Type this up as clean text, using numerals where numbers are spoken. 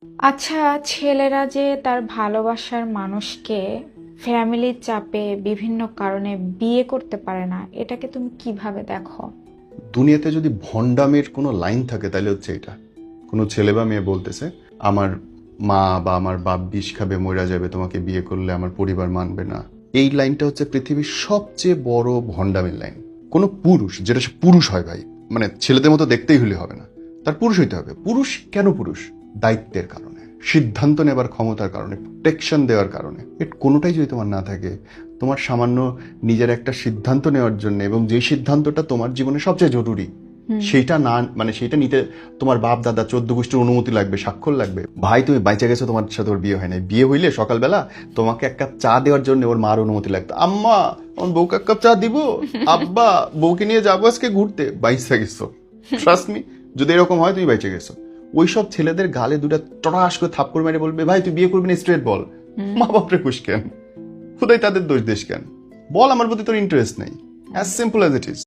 আচ্ছা, ছেলেরা যে তার ভালোবাসার মানুষকে ফ্যামিলির চাপে বিভিন্ন কারণে বিয়ে করতে পারে না, এটাকে তুমি কিভাবে দেখো? দুনিয়াতে যদি ভণ্ডামের কোনো লাইন থাকে তাহলে হচ্ছে এটা। কোনো ছেলে বা মেয়ে বলতেছে আমার মা বা আমার বাপ বিষ খাবে মইরা যাবে, তোমাকে বিয়ে করলে আমার পরিবার মানবে না। এই লাইনটা হচ্ছে পৃথিবীর সবচেয়ে বড় ভণ্ডামের লাইন। কোনো পুরুষ, যেটা সে পুরুষ হয় ভাই, মানে ছেলেদের মতো দেখতেই হলে হবে না, তার পুরুষ হইতে হবে। পুরুষ কেন পুরুষ? দায়িত্বের কারণে, সিদ্ধান্ত নেবার ক্ষমতার কারণে, প্রোটেকশন দেওয়ার কারণে। এর কোনোটাই যদি তোমার না থাকে, তোমার সামান্য নিজের একটা সিদ্ধান্ত নেওয়ার জন্য, এবং যে সিদ্ধান্তটা তোমার জীবনে সবচেয়ে জরুরি, সেইটা না, মানে সেইটা নিতে তোমার বাপ দাদা 14 গোষ্ঠীর অনুমতি লাগবে, স্বাক্ষর লাগবে। ভাই তুমি বাইচা গেছো, তোমার সাথে ওর বিয়ে হয় নাই। বিয়ে হইলে সকালবেলা তোমাকে এক কাপ চা দেওয়ার জন্য ওর মার অনুমতি লাগতো। আম্মা, আমার বউকে এক কাপ চা দিব? আব্বা, বউকে নিয়ে যাবো আজকে ঘুরতে। বাইচা গেছো, ট্রাস্ট মি। যদি এরকম হয় তুমি বাইচে গেছো। ওইসব ছেলেদের গালে দুটা টরাস করে থাপ্পড় মেরে বলবে ভাই তুই বিয়ে করবি না, স্ট্রেট বল। মা বাপরে খুশ কেন? খুদাই তাদের দোষ দেশ কেন? বল আমার প্রতি তোর ইন্টারেস্ট নেই। As simple as it is.